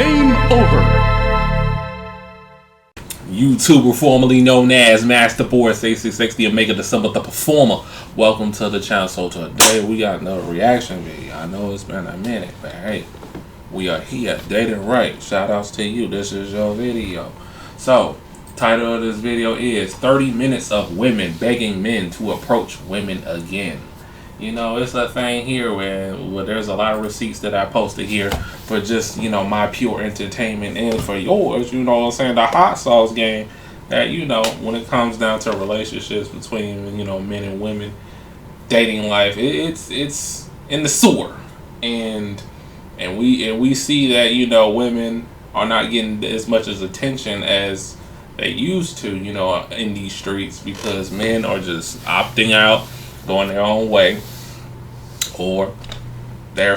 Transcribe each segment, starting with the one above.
Game over. YouTuber formerly known as Masterboard 66, the Omega December the Performer. Welcome to the channel. So today we got another reaction video. I know it's been a minute, but hey, we are here. Dating right. Shout outs to you. This is your video. So, title of this video is 30 minutes of women begging men to approach women again. You know, it's a thing here where there's a lot of receipts that I posted here for just, you know, my pure entertainment and for yours, you know what I'm saying, the hot sauce gang that, you know, when it comes down to relationships between, you know, men and women, dating life, it's in the sewer. And we see that, you know, women are not getting as much as attention as they used to, you know, in these streets because men are just opting out, going their own way, or they're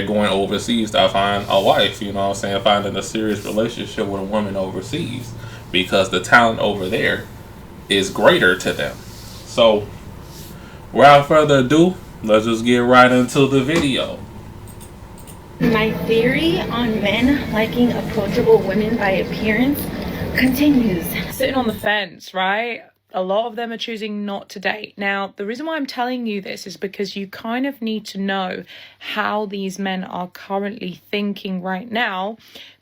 going overseas to find a wife, you know what I'm saying, finding a serious relationship with a woman overseas because the talent over there is greater to them. So without further ado, let's just get right into the video. My theory on men liking approachable women by appearance continues. Sitting on the fence, right? A lot of them are choosing not to date. Now, the reason why I'm telling you this is because you kind of need to know how these men are currently thinking right now,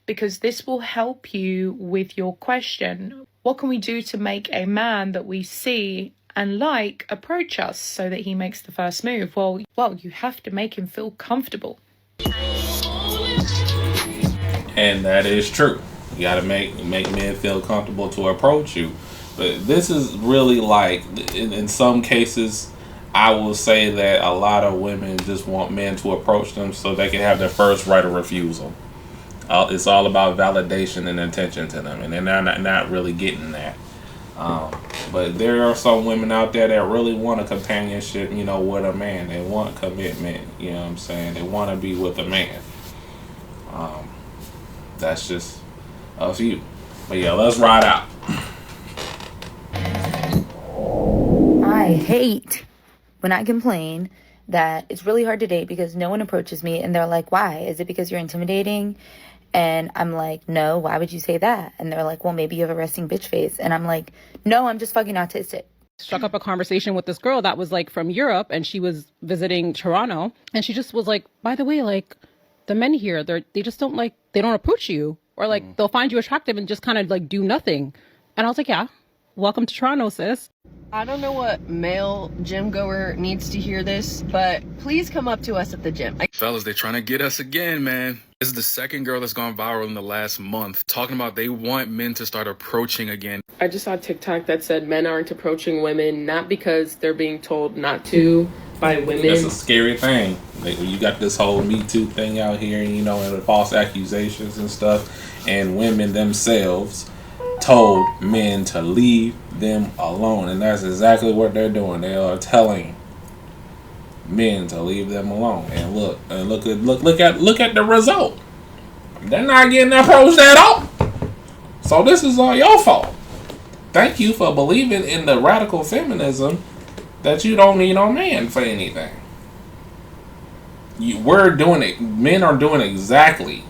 because this will help you with your question. What can we do to make a man that we see and like approach us so that he makes the first move? Well, you have to make him feel comfortable. And that is true. You gotta make men feel comfortable to approach you. But this is really like, in some cases, I will say that a lot of women just want men to approach them so they can have their first right of refusal. It's all about validation and attention to them, and they're not really getting that. But there are some women out there that really want a companionship, you know, with a man. They want commitment, you know what I'm saying? They want to be with a man. That's just a few. But yeah, let's ride out. I hate when I complain that it's really hard to date because no one approaches me, and they're like, why? Is it because you're intimidating? And I'm like, no, why would you say that? And they're like, well, maybe you have a resting bitch face. And I'm like, no, I'm just fucking autistic. Struck up a conversation with this girl that was like from Europe, and she was visiting Toronto, and she just was like, by the way, like the men here, they just don't like, they don't approach you, or like they'll find you attractive and just kind of like do nothing. And I was like, yeah, welcome to Toronto, sis. I don't know what male gym goer needs to hear this, but please come up to us at the gym. Fellas, they're trying to get us again, man. This is the second girl that's gone viral in the last month, talking about they want men to start approaching again. I just saw a TikTok that said men aren't approaching women, not because they're being told not to by women. That's a scary thing. Like, when you got this whole Me Too thing out here, you know, and the false accusations and stuff, and women themselves told men to leave them alone, and that's exactly what they're doing. They are telling men to leave them alone. And look at the result. They're not getting approached at all. So this is all your fault. Thank you for believing in the radical feminism that you don't need no man for anything. We're doing it. Men are doing exactly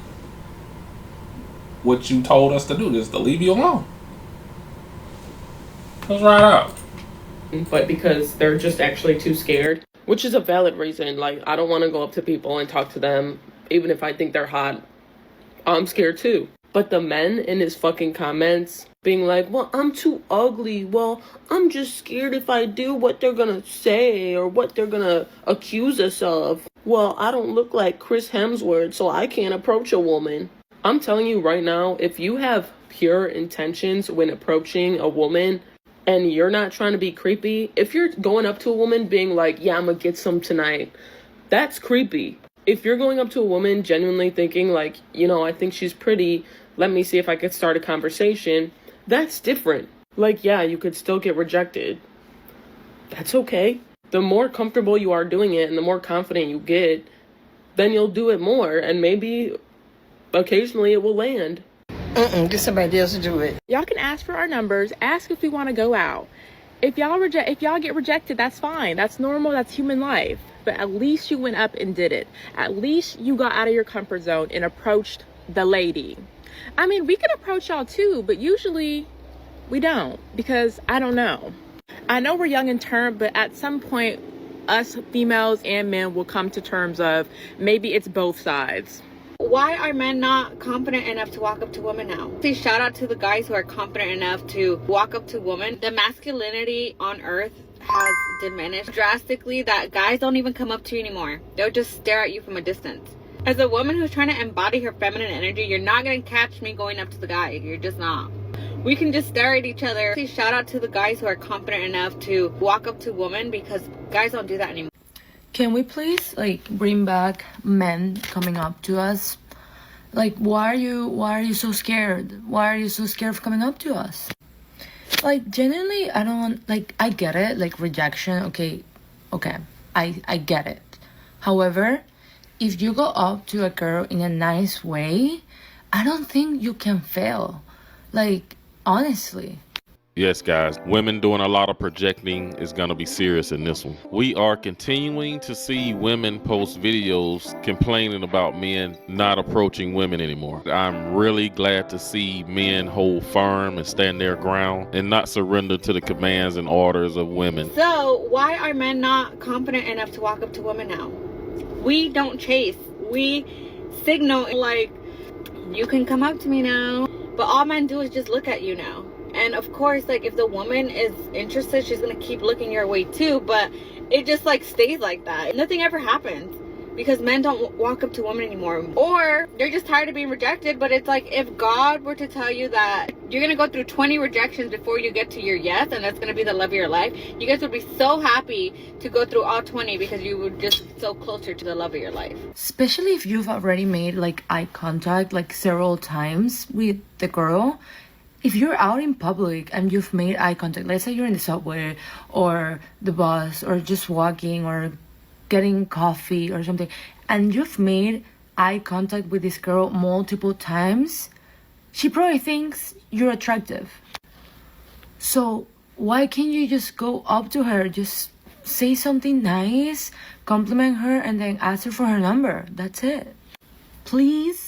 what you told us to do, just to leave you alone. Let's ride out. But because they're just actually too scared, which is a valid reason. Like, I don't want to go up to people and talk to them, even if I think they're hot. I'm scared too. But the men in his fucking comments being like, well, I'm too ugly. Well, I'm just scared if I do what they're gonna say or what they're gonna accuse us of. Well, I don't look like Chris Hemsworth, so I can't approach a woman. I'm telling you right now, if you have pure intentions when approaching a woman and you're not trying to be creepy, if you're going up to a woman being like, yeah, I'm gonna get some tonight, that's creepy. If you're going up to a woman genuinely thinking like, you know, I think she's pretty, let me see if I could start a conversation, that's different. Like, yeah, you could still get rejected. That's okay. The more comfortable you are doing it and the more confident you get, then you'll do it more, and maybe occasionally it will land. Get somebody else to do it. Y'all can ask for our numbers, ask if we want to go out. If y'all get rejected, that's fine. That's normal, that's human life. But at least you went up and did it. At least you got out of your comfort zone and approached the lady. I mean, we can approach y'all too, but usually we don't, because I don't know. I know we're young in term, but at some point, us females and men will come to terms of maybe it's both sides. Why are men not confident enough to walk up to women now? Say shout out to the guys who are confident enough to walk up to women. The masculinity on earth has diminished drastically that guys don't even come up to you anymore. They'll just stare at you from a distance. As a woman who's trying to embody her feminine energy, you're not going to catch me going up to the guy. You're just not. We can just stare at each other. Say shout out to the guys who are confident enough to walk up to women, because guys don't do that anymore. Can we please bring back men coming up to us? Why are you so scared? Why are you so scared of coming up to us? Genuinely, I don't want, I get it, rejection, okay, I get it. However, if you go up to a girl in a nice way, I don't think you can fail. Honestly. Yes, guys, women doing a lot of projecting is going to be serious in this one. We are continuing to see women post videos complaining about men not approaching women anymore. I'm really glad to see men hold firm and stand their ground and not surrender to the commands and orders of women. So why are men not confident enough to walk up to women now? We don't chase. We signal you can come up to me now. But all men do is just look at you now. And of course, if the woman is interested, she's going to keep looking your way too. But it just stays like that. Nothing ever happens because men don't walk up to women anymore. Or they're just tired of being rejected. But it's if God were to tell you that you're going to go through 20 rejections before you get to your yes, and that's going to be the love of your life, you guys would be so happy to go through all 20 because you would just so closer to the love of your life. Especially if you've already made eye contact several times with the girl. If you're out in public and you've made eye contact, let's say you're in the subway or the bus or just walking or getting coffee or something, and you've made eye contact with this girl multiple times, she probably thinks you're attractive. So why can't you just go up to her, just say something nice, compliment her, and then ask her for her number? That's it. Please.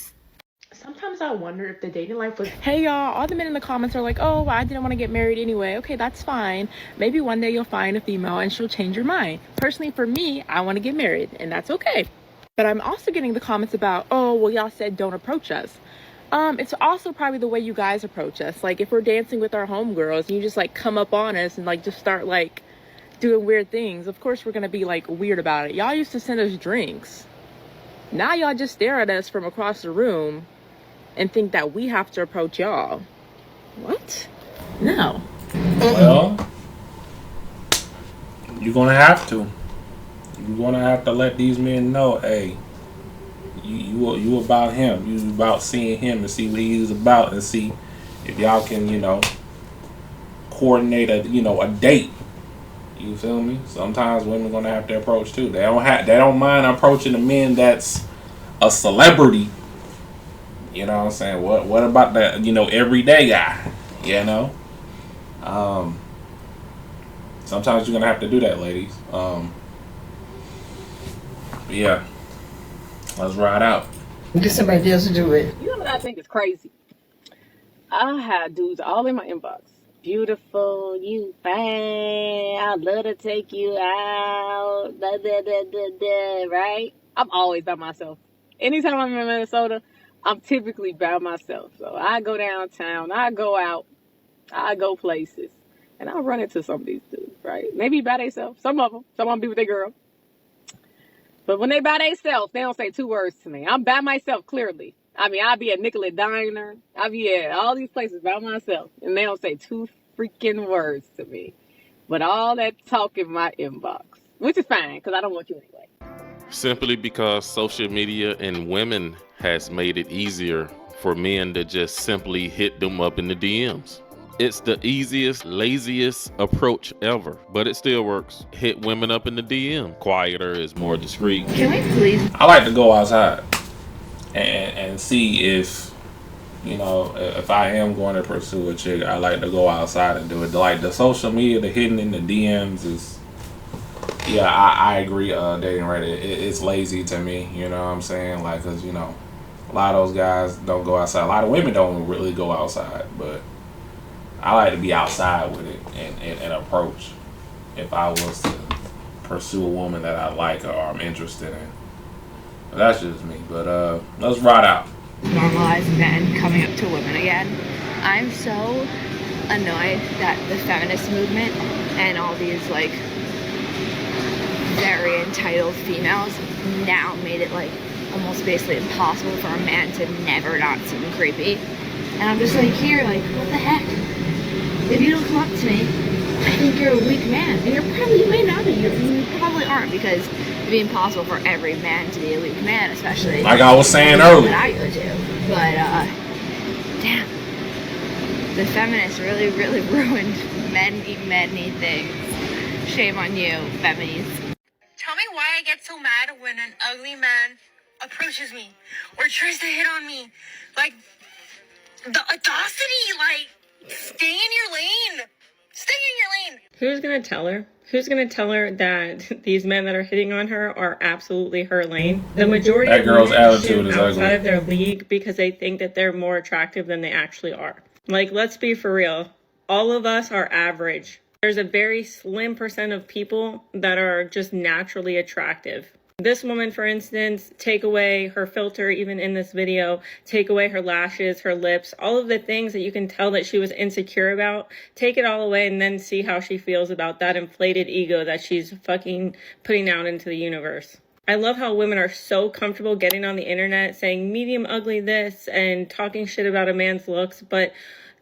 Sometimes I wonder if the dating life was, hey y'all, all the men in the comments are oh, I didn't want to get married anyway. Okay, that's fine. Maybe one day you'll find a female and she'll change your mind. Personally, for me, I want to get married, and that's okay. But I'm also getting the comments about, oh, well, y'all said don't approach us. It's also probably the way you guys approach us. If we're dancing with our homegirls and you just come up on us and just start doing weird things, of course we're going to be weird about it. Y'all used to send us drinks. Now y'all just stare at us from across the room and think that we have to approach y'all. What? No. Well, you're gonna have to. You're gonna have to let these men know, hey, you about him. You about seeing him and see what he's about, and see if y'all can, coordinate a date. You feel me? Sometimes women gonna have to approach too. They don't mind approaching a man that's a celebrity. You know what I'm saying? What about that, everyday guy? Sometimes you're gonna have to do that, ladies. But yeah. Let's ride out. Get somebody else to do it. You know what I think is crazy? I had dudes all in my inbox. Beautiful, you fine, I'd love to take you out, da, da, da, da, da, right? I'm always by myself. Anytime I'm in Minnesota, I'm typically by myself. So I go downtown, I go out, I go places, and I run into some of these dudes, right? Maybe by themselves, some of them be with their girl. But when they by themselves, they don't say two words to me. I'm by myself, clearly. I'll be at Nicollet Diner. I'll be at all these places by myself. And they don't say two freaking words to me. But all that talk in my inbox. Which is fine, because I don't want you anyway. Simply because social media and women has made it easier for men to just simply hit them up in the DMs. It's the easiest, laziest approach ever, but it still works. Hit women up in the DM. Quieter is more discreet. Can we please? I like to go outside and see if I am going to pursue a chick. I like to go outside and do it. The social media, the hitting in the DMs is, I agree. Dating Reddit, it's lazy to me. You know what I'm saying? Cause A lot of those guys don't go outside. A lot of women don't really go outside, but I like to be outside with it and approach. If I was to pursue a woman that I like or I'm interested in. But that's just me. But let's ride out. Normalize men coming up to women again. I'm so annoyed that the feminist movement and all these like very entitled females now made it like almost basically impossible for a man to never not seem creepy. And I'm just like here, like, what the heck? If you don't come up to me, I think you're a weak man. And you may not be. You probably aren't, because it'd be impossible for every man to be a weak man, especially like I was saying earlier. That I go to. But damn, the feminists really ruined men need things. Shame on you, feminists. Tell me why I get so mad when an ugly man approaches me or tries to hit on me. Like, the audacity, like, stay in your lane. Stay in your lane. Who's gonna tell her? Who's gonna tell her that these men that are hitting on her are absolutely her lane? The majority That of girl's women attitude shoot is outside ugly. of their league because they think that they're more attractive than they actually are. Like, let's be for real. All of us are average. There's a very slim percent of people that are just naturally attractive. This woman, for instance, take away her filter, even in this video, take away her lashes, her lips, all of the things that you can tell that she was insecure about, take it all away and then see how she feels about that inflated ego that she's fucking putting out into the universe. I love how women are so comfortable getting on the internet saying medium ugly this and talking shit about a man's looks, but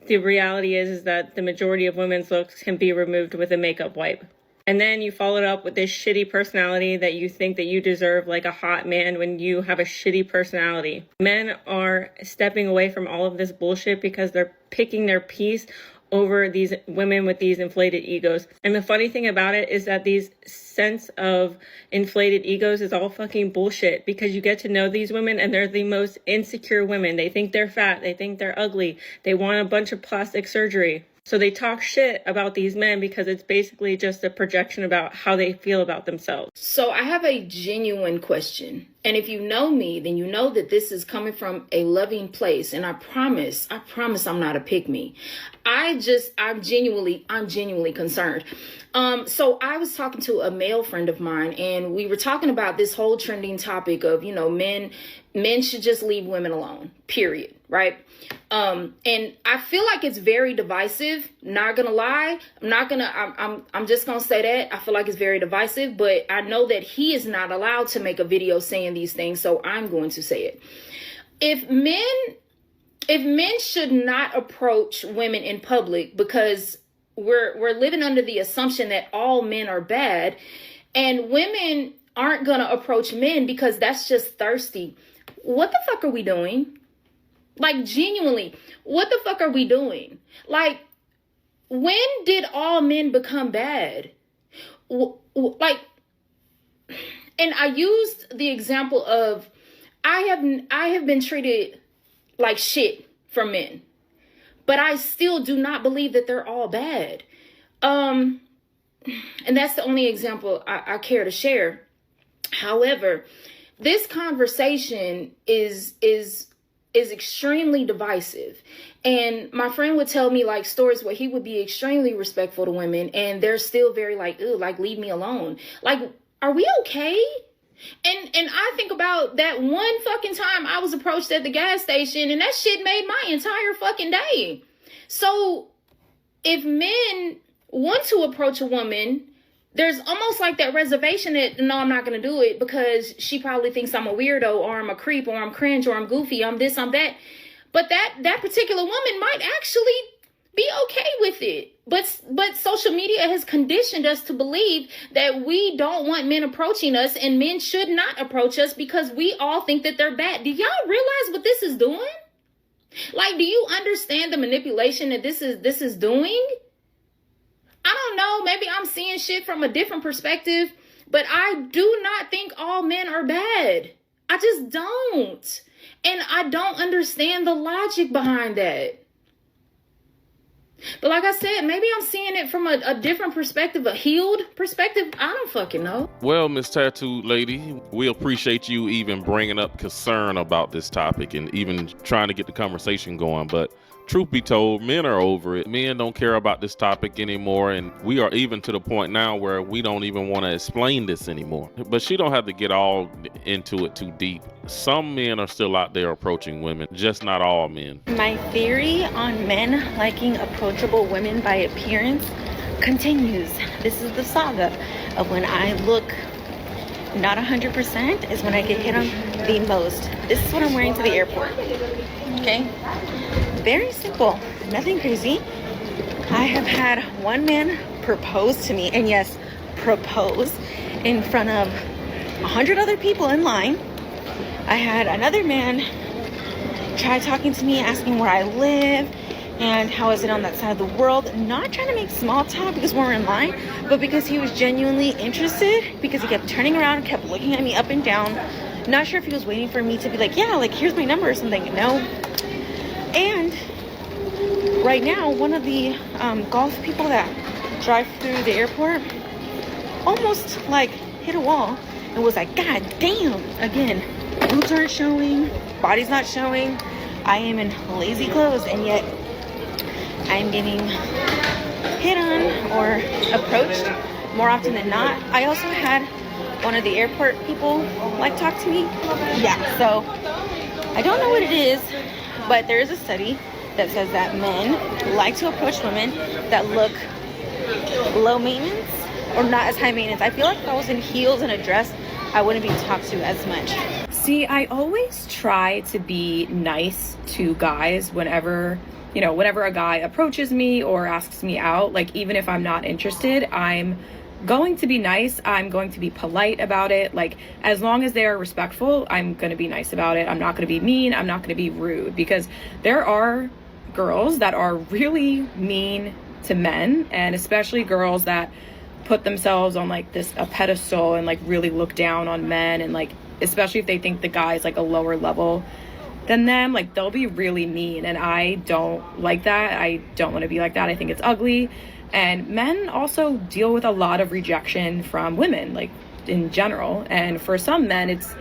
the reality is that the majority of women's looks can be removed with a makeup wipe. And then you follow it up with this shitty personality that you think that you deserve like a hot man when you have a shitty personality. Men are stepping away from all of this bullshit because they're picking their piece over these women with these inflated egos. And the funny thing about it is that these sense of inflated egos is all fucking bullshit, because you get to know these women and they're the most insecure women. They think they're fat. They think they're ugly. They want a bunch of plastic surgery. So they talk shit about these men because it's basically just a projection about how they feel about themselves. So I have a genuine question. And if you know me, then you know that this is coming from a loving place. And I promise I'm not a pick-me. I'm genuinely concerned. So I was talking to a male friend of mine, and we were talking about this whole trending topic of, men should just leave women alone, period. Right. And I feel like it's very divisive. Not gonna lie. I'm just gonna say that. I feel like it's very divisive, but I know that he is not allowed to make a video saying these things. So I'm going to say it. If men should not approach women in public because we're living under the assumption that all men are bad, and women aren't gonna approach men because that's just thirsty. What the fuck are we doing? Like, genuinely, what the fuck are we doing? Like, when did all men become bad? Like, and I used the example of I have been treated like shit from men, but I still do not believe that they're all bad. And that's the only example I care to share. However, this conversation is extremely divisive. And my friend would tell me like stories where he would be extremely respectful to women, and they're still very like, ew, like, leave me alone. Like, are we okay? And I think about that one fucking time I was approached at the gas station, and that shit made my entire fucking day. So if men want to approach a woman, there's almost like that reservation that, no, I'm not going to do it because she probably thinks I'm a weirdo, or I'm a creep, or I'm cringe, or I'm goofy, I'm this, I'm that. But that particular woman might actually be okay with it. But social media has conditioned us to believe that we don't want men approaching us, and men should not approach us because we all think that they're bad. Do y'all realize what this is doing? Like, do you understand the manipulation that this is doing? I don't know, maybe I'm seeing shit from a different perspective, but I do not think all men are bad. I just don't. And I don't understand the logic behind that. But like I said, maybe I'm seeing it from a different perspective, a healed perspective. I don't fucking know. Well, Miss Tattoo Lady, we appreciate you even bringing up concern about this topic and even trying to get the conversation going. But truth be told, men are over it. Men don't care about this topic anymore, and we are even to the point now where we don't even want to explain this anymore. But she don't have to get all into it too deep. Some men are still out there approaching women, just not all men. My theory on men liking approachable women by appearance continues. This is the saga of when I look not 100% is when I get hit on the most. This is what I'm wearing to the airport. Okay? Very simple. Nothing crazy. I have had one man propose to me, and yes, propose in front of 100 other people in line. I had another man try talking to me, asking where I live and how is it on that side of the world. Not trying to make small talk because we're in line, but because he was genuinely interested, because he kept turning around, kept looking at me up and down. Not sure if he was waiting for me to be like, yeah, like here's my number or something. No. And right now, one of the golf people that drive through the airport almost like hit a wall and was like, God damn, again, boobs aren't showing, body's not showing. I am in lazy clothes, and yet I'm getting hit on or approached more often than not. I also had one of the airport people like talk to me. Yeah, so I don't know what it is, but there is a study that says that men like to approach women that look low maintenance or not as high maintenance. I feel like if I was in heels and a dress, I wouldn't be talked to as much. See, I always try to be nice to guys whenever a guy approaches me or asks me out. Like, even if I'm not interested, I'm going to be nice. I'm going to be polite about it. Like, as long as they are respectful, I'm going to be nice about it. I'm not going to be mean. I'm not going to be rude, because there are girls that are really mean to men, and especially girls that put themselves on like a pedestal and like really look down on men, and like especially if they think the guy's like a lower level than them, like they'll be really mean, and I don't like that. I don't want to be like that. I think it's ugly. And men also deal with a lot of rejection from women, like in general, and for some men it's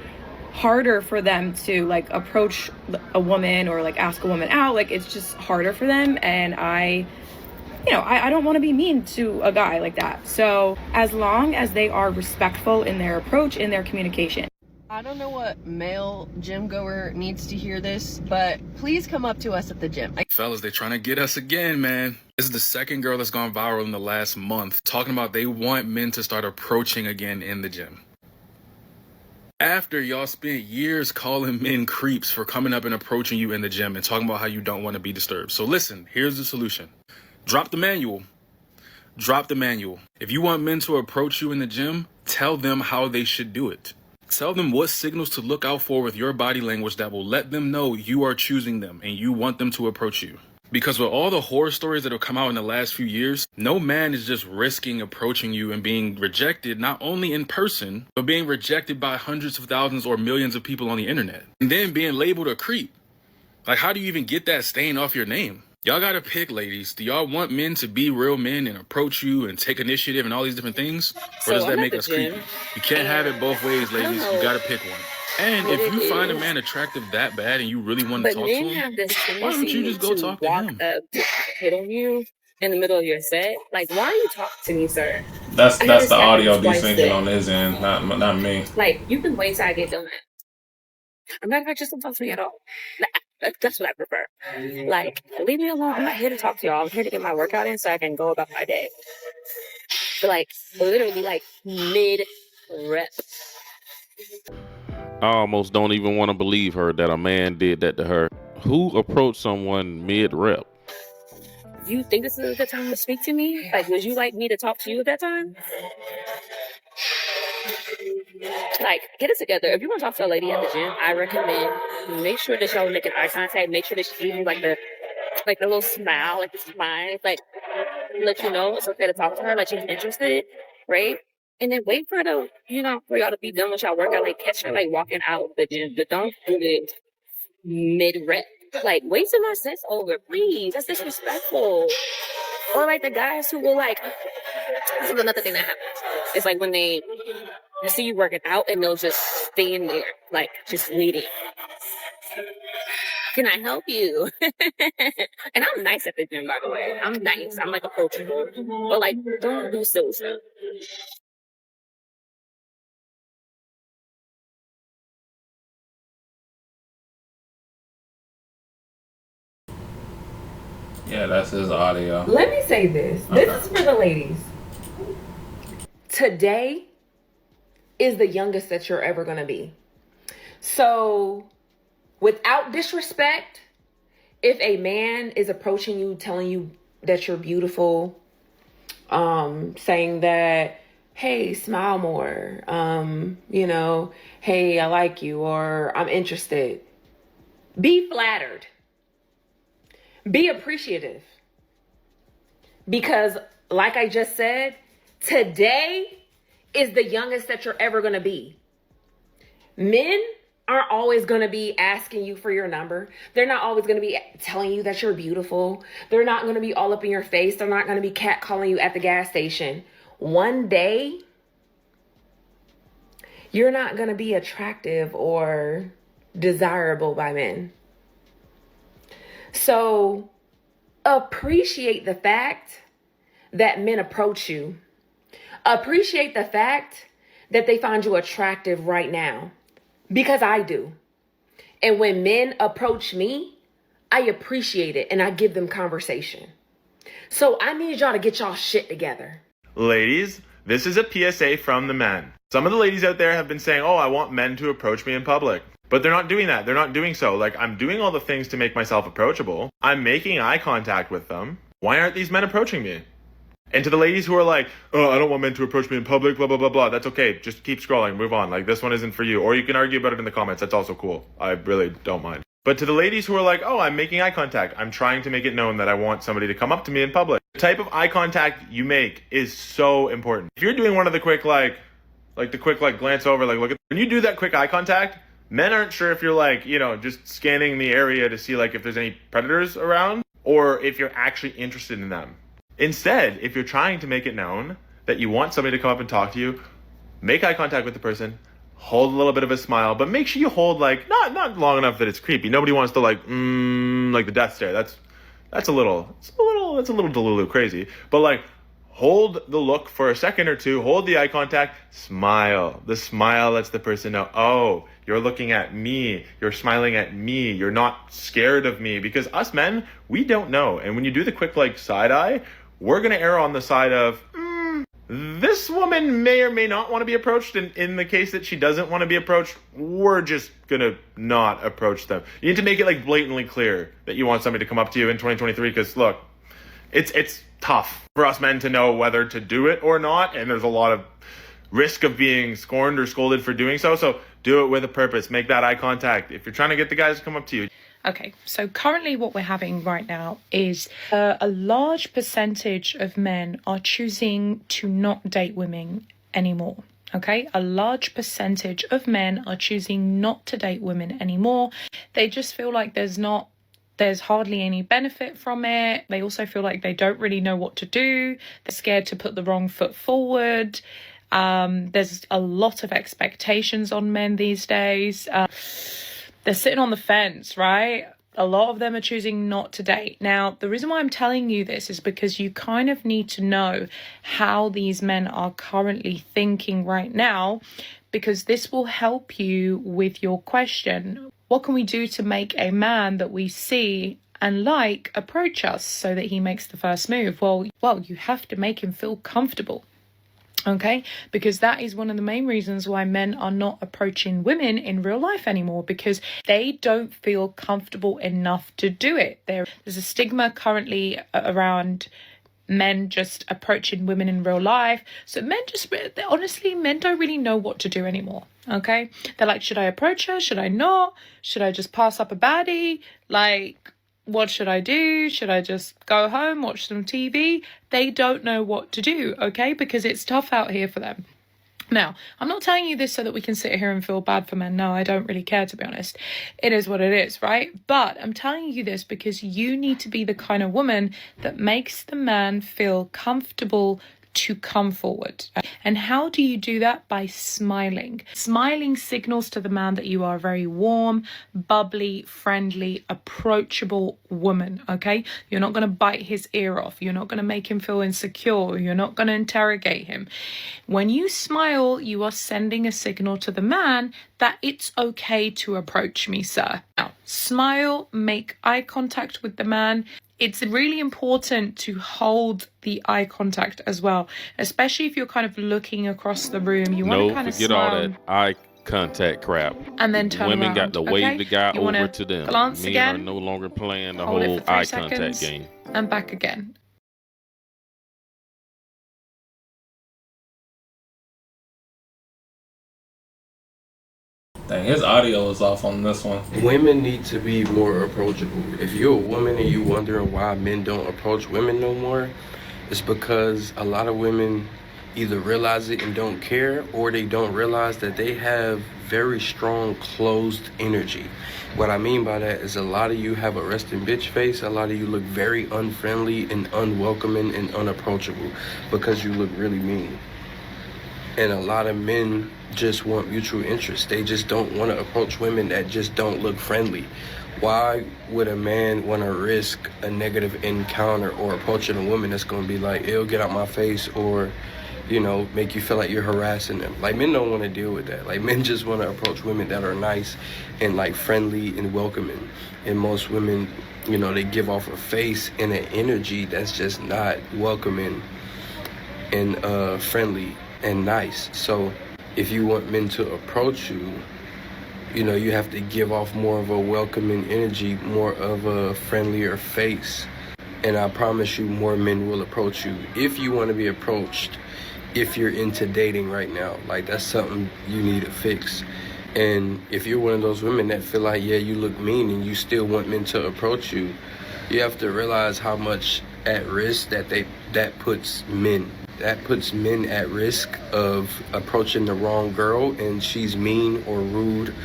harder for them to like approach a woman or like ask a woman out. Like, it's just harder for them, and I don't want to be mean to a guy like that. So as long as they are respectful in their approach, in their communication. I don't know what male gym goer needs to hear this, but please come up to us at the gym. Fellas, they trying to get us again, man. This is the second girl that's gone viral in the last month, talking about they want men to start approaching again in the gym. After y'all spent years calling men creeps for coming up and approaching you in the gym and talking about how you don't want to be disturbed. So listen, here's the solution. Drop the manual. Drop the manual. If you want men to approach you in the gym, tell them how they should do it. Tell them what signals to look out for with your body language that will let them know you are choosing them and you want them to approach you. Because with all the horror stories that have come out in the last few years, no man is just risking approaching you and being rejected, not only in person, but being rejected by hundreds of thousands or millions of people on the internet. And then being labeled a creep. Like, how do you even get that stain off your name? Y'all gotta pick, ladies. Do y'all want men to be real men and approach you and take initiative and all these different things? Or does that make us creepy? You can't have it both ways, ladies. You gotta pick one. And if you find a man attractive that bad and you really want to talk to him, why don't you just go talk to him? Hit on you in the middle of your set. Like, why are you talking to me, sir? That's the audio be singing on his end, not me. Like, you can wait till I get done. As a matter of fact, just don't talk to me at all. That's what I prefer. Like, leave me alone. I'm not here to talk to y'all. I'm here to get my workout in so I can go about my day. But like, literally, like mid-rep. I almost don't even want to believe her that a man did that to her. Who approached someone mid-rep? Do you think this is a good time to speak to me? Like, would you like me to talk to you at that time? Like, get it together. If you want to talk to a lady at the gym, I recommend make sure that y'all making eye contact. Make sure that she's using like the little smile, like the smile, like let you know it's okay to talk to her, like she's interested, right? And then wait for the, for y'all to be done with y'all workout, like catch her like walking out of the gym, but don't do it mid-rep. Like, wait till my set's over, please. That's disrespectful. Or like the guys who will like, this is another thing that happens. It's like when they see you working out and they'll just stay in there, like just waiting. Can I help you? And I'm nice at the gym, by the way. I'm nice. I'm like approachable. But like, don't do silly stuff. Yeah, that's his audio. Let me say this. This is for the ladies. Today is the youngest that you're ever going to be. So, without disrespect, if a man is approaching you, telling you that you're beautiful, saying that, hey, smile more, hey, I like you, or I'm interested, be flattered. Be appreciative. Because, like I just said, today is the youngest that you're ever going to be. Men aren't always going to be asking you for your number. They're not always going to be telling you that you're beautiful. They're not going to be all up in your face. They're not going to be catcalling you at the gas station. One day, you're not going to be attractive or desirable by men. So appreciate the fact that men approach you. Appreciate the fact that they find you attractive right now, because I do. And when men approach me, I appreciate it and I give them conversation. So I need y'all to get y'all shit together. Ladies, this is a PSA from the men. Some of the ladies out there have been saying, oh, I want men to approach me in public. But they're not doing that. They're not doing so. Like, I'm doing all the things to make myself approachable. I'm making eye contact with them. Why aren't these men approaching me? And to the ladies who are like, oh, I don't want men to approach me in public, blah, blah, blah, blah. That's okay. Just keep scrolling. Move on. Like, this one isn't for you. Or you can argue about it in the comments. That's also cool. I really don't mind. But to the ladies who are like, oh, I'm making eye contact. I'm trying to make it known that I want somebody to come up to me in public. The type of eye contact you make is so important. If you're doing one of the quick, glance over, like, look at, when you do that quick eye contact, men aren't sure if you're like, just scanning the area to see like if there's any predators around or if you're actually interested in them. Instead, if you're trying to make it known that you want somebody to come up and talk to you, make eye contact with the person, hold a little bit of a smile, but make sure you hold like, not long enough that it's creepy. Nobody wants to like the death stare. That's a little Delulu crazy. But like, hold the look for a second or two, hold the eye contact, smile. The smile lets the person know, oh, you're looking at me, you're smiling at me, you're not scared of me. Because us men, we don't know. And when you do the quick like side eye, we're going to err on the side of, this woman may or may not want to be approached. And in the case that she doesn't want to be approached, we're just going to not approach them. You need to make it like blatantly clear that you want somebody to come up to you in 2023. Because look, it's tough for us men to know whether to do it or not, and there's a lot of risk of being scorned or scolded for doing so. So do it with a purpose. Make that eye contact if you're trying to get the guys to come up to you. Okay, so currently what we're having right now is a large percentage of men are choosing to not date women anymore. Okay, a large percentage of men are choosing not to date women anymore. They just feel like there's hardly any benefit from it. They also feel like they don't really know what to do. They're scared to put the wrong foot forward. There's a lot of expectations on men these days. They're sitting on the fence, right? A lot of them are choosing not to date. Now, the reason why I'm telling you this is because you kind of need to know how these men are currently thinking right now, because this will help you with your question. What can we do to make a man that we see and like approach us so that he makes the first move? Well, you have to make him feel comfortable. Okay, because that is one of the main reasons why men are not approaching women in real life anymore, because they don't feel comfortable enough to do it. There's a stigma currently around men just approaching women in real life. So men don't really know what to do anymore. Okay, they're like, should I approach her? Should I not? Should I just pass up a baddie? Like, what should I do? Should I just go home, watch some TV? They don't know what to do, okay? Because it's tough out here for them. Now, I'm not telling you this so that we can sit here and feel bad for men. No, I don't really care, to be honest. It is what it is, right? But I'm telling you this because you need to be the kind of woman that makes the man feel comfortable to come forward. And how do you do that? By smiling. Smiling signals to the man that you are a very warm, bubbly, friendly, approachable woman, okay? You're not going to bite his ear off. You're not going to make him feel insecure. You're not going to interrogate him. When you smile, you are sending a signal to the man that it's okay to approach me, sir. Now, smile, make eye contact with the man. It's really important to hold the eye contact as well, especially if you're kind of looking across the room. You want to kind of forget smile. all that eye contact crap. And then turn Women around, got to okay? wave the guy You over wanna to them. glance Men again, are no longer playing the hold it whole for 3 eye seconds, contact game. and back again. Dang, his audio is off on this one. Women need to be more approachable. If you're a woman and you wondering why men don't approach women no more, it's because a lot of women either realize it and don't care, or they don't realize that they have very strong closed energy. What I mean by that is a lot of you have a resting bitch face. A lot of you look very unfriendly and unwelcoming and unapproachable because you look really mean. And a lot of men just want mutual interest. They just don't want to approach women that just don't look friendly. Why would a man want to risk a negative encounter or approaching a woman that's going to be like, ew, get out my face, or, you know, make you feel like you're harassing them? Like, men don't want to deal with that. Like, men just want to approach women that are nice and, like, friendly and welcoming. And most women, you know, they give off a face and an energy that's just not welcoming and friendly and nice. So if you want men to approach you, you know, you have to give off more of a welcoming energy, more of a friendlier face. And I promise you, more men will approach you if you want to be approached. If you're into dating right now, like, that's something you need to fix. And if you're one of those women that feel like, yeah, you look mean and you still want men to approach you, you have to realize how much at risk that puts men. That puts men at risk of approaching the wrong girl and she's mean or rude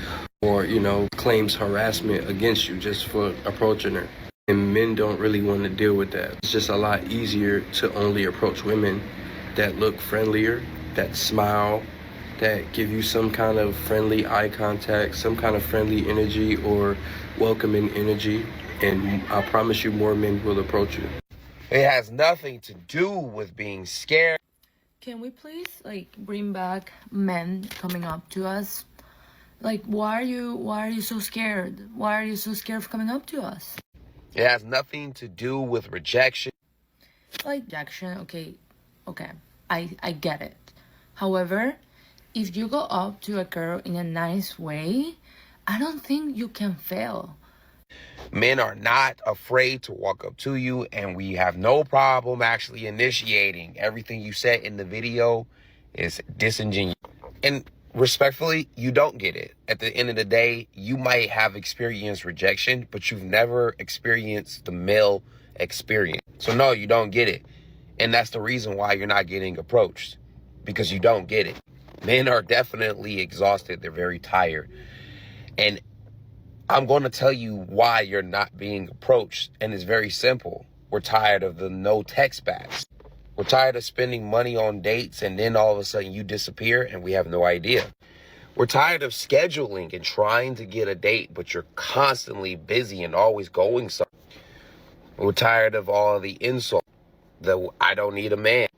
or, you know, claims harassment against you just for approaching her. And men don't really want to deal with that. It's just a lot easier to only approach women that look friendlier, that smile, that give you some kind of friendly eye contact, some kind of friendly energy or welcoming energy. And I promise you, more men will approach you. It has nothing to do with being scared. Can we please, like, bring back men coming up to us? Like, why are you so scared? Why are you so scared of coming up to us? It has nothing to do with rejection. Like, rejection, okay, I get it. However, if you go up to a girl in a nice way, I don't think you can fail. Men are not afraid to walk up to you, and we have no problem actually initiating. Everything you said in the video is disingenuous. And respectfully, you don't get it. At the end of the day, you might have experienced rejection, but you've never experienced the male experience. So no, you don't get it. And that's the reason why you're not getting approached, because you don't get it. Men are definitely exhausted. They're very tired. And I'm going to tell you why you're not being approached. And it's very simple. We're tired of the no text backs. We're tired of spending money on dates and then all of a sudden you disappear and we have no idea. We're tired of scheduling and trying to get a date, but you're constantly busy and always going somewhere. We're tired of all of the insults, the I don't need a man,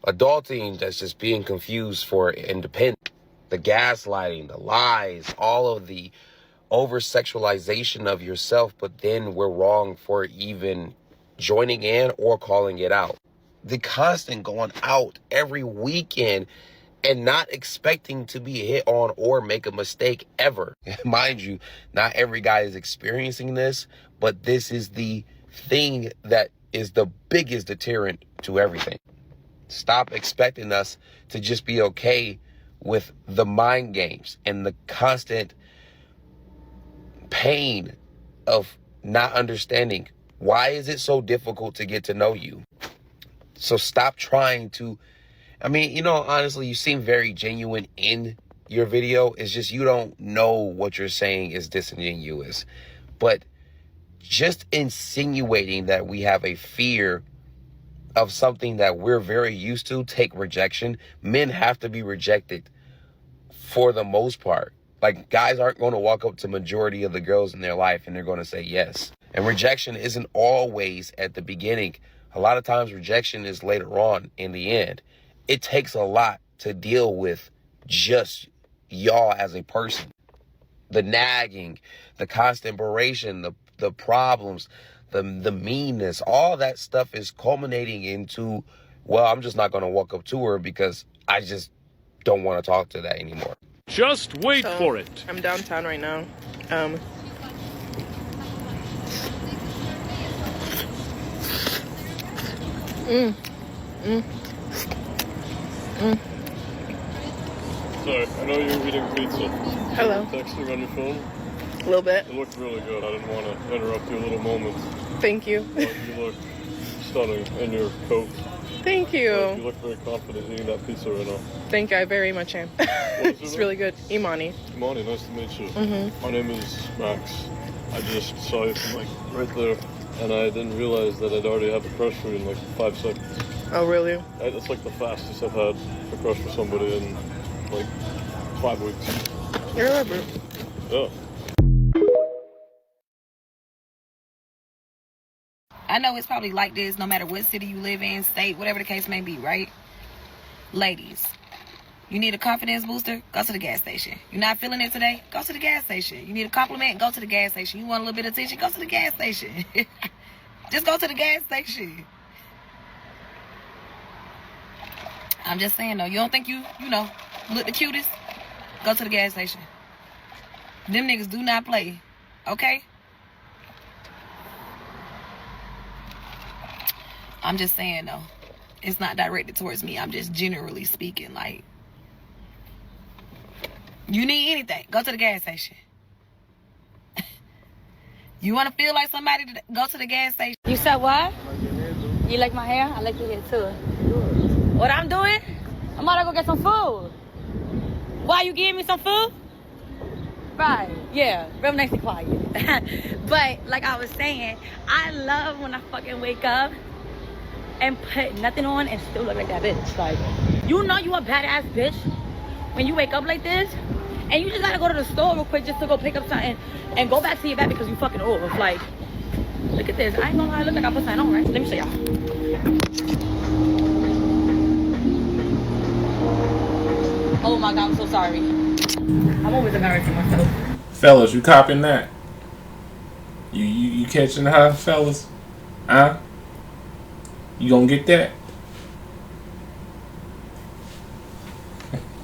adulting that's just being confused for independence, the gaslighting, the lies, all of the over-sexualization of yourself, but then we're wrong for even joining in or calling it out. The constant going out every weekend and not expecting to be hit on or make a mistake ever. Mind you, not every guy is experiencing this, but this is the thing that is the biggest deterrent to everything. Stop expecting us to just be okay with the mind games and the constant pain of not understanding. Why is it so difficult to get to know you? So stop trying to I mean, you know, honestly, you seem very genuine in your video. It's just you don't know what you're saying is disingenuous. But just insinuating that we have a fear of something that we're very used to, take rejection. Men have to be rejected for the most part. Like, guys aren't going to walk up to majority of the girls in their life and they're going to say yes. And rejection isn't always at the beginning. A lot of times rejection is later on in the end. It takes a lot to deal with just y'all as a person. The nagging, the constant beration, the problems, the meanness, all that stuff is culminating into, well, I'm just not going to walk up to her because I just don't want to talk to that anymore. Just wait for it. I'm downtown right now. Sorry, I know you're eating pizza. Hello. Texting on your phone? A little bit. It looked really good. I didn't want to interrupt your little moment. Thank you. But you look stunning in your coat. Thank you. You look very confident eating that pizza right now. Thank you. I very much am. It's really good. Imani. Imani, nice to meet you. Mm-hmm. My name is Max. I just saw you from, like, right there, and I didn't realize that I'd already had a crush for you in like 5 seconds. Oh, really? That's like the fastest I've had a crush for somebody in like 5 weeks. You're a rubber. Yeah. I know it's probably like this no matter what city you live in, state, whatever the case may be, right? Ladies, you need a confidence booster? Go to the gas station. You're not feeling it today? Go to the gas station. You need a compliment? Go to the gas station. You want a little bit of attention? Go to the gas station. Just go to the gas station. I'm just saying, though, you don't think you look the cutest? Go to the gas station. Them niggas do not play, okay? I'm just saying, though, it's not directed towards me. I'm just generally speaking, like, you need anything, go to the gas station. You want to feel like somebody, go to the gas station. You said what? You like my hair? I like your hair too. What I'm doing? I'm about to go get some food. Why, you giving me some food? Right, yeah, real nice and quiet. But like I was saying, I love when I fucking wake up and put nothing on and still look like that bitch. Like, you know you a badass bitch when you wake up like this, and you just gotta go to the store real quick just to go pick up something and go back to your bed because you fucking old. Like, look at this. I ain't gonna lie, I look like I put something on, right? Let me show y'all. Oh my God, I'm so sorry. I'm always embarrassing myself. Fellas, you copying that? You catching her, fellas? Huh? You gonna get that?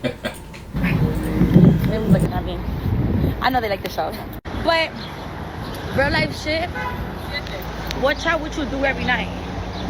They was looking at me. I know they like the show. But real life shit, watch out what you do every night.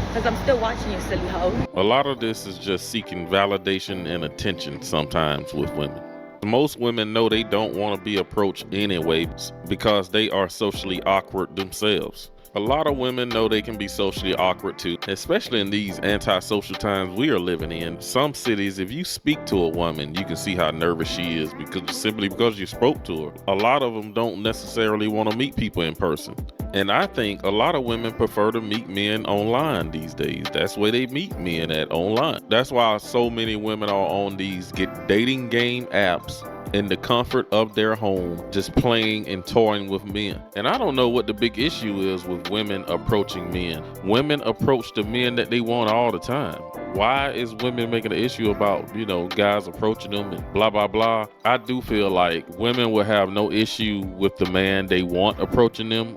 Because I'm still watching you, silly hoe. A lot of this is just seeking validation and attention sometimes with women. Most women know they don't want to be approached anyway because they are socially awkward themselves. A lot of women know they can be socially awkward too, especially in these antisocial times we are living in. Some cities, if you speak to a woman, you can see how nervous she is simply because you spoke to her. A lot of them don't necessarily want to meet people in person. And I think a lot of women prefer to meet men online these days. That's where they meet men at, online. That's why so many women are on these dating game apps in the comfort of their home, just playing and toying with men. And I don't know what the big issue is with women approaching men. Women approach the men that they want all the time. Why is women making an issue about, guys approaching them and blah, blah, blah? I do feel like women will have no issue with the man they want approaching them,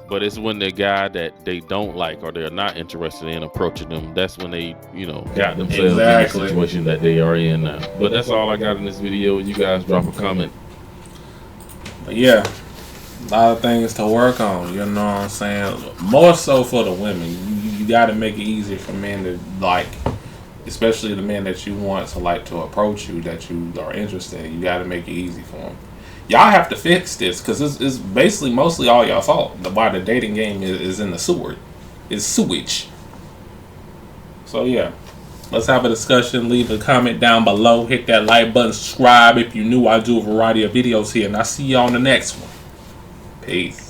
but it's when the guy that they don't like or they're not interested in approaching them, that's when they, got themselves in the situation that they are in now. But that's all I got in this video. You guys drop a comment. But yeah, a lot of things to work on, you know what I'm saying? More so for the women. You got to make it easier for men to like, especially the men that you want to approach you, that you are interested in. You got to make it easy for them. Y'all have to fix this because it's basically mostly all y'all fault. Why the dating game is in the sewer. It's sewage. So yeah, Let's have a discussion. Leave a comment down below. Hit that like button. Subscribe if you're new. I do a variety of videos here. And I'll see you on the next one. Peace.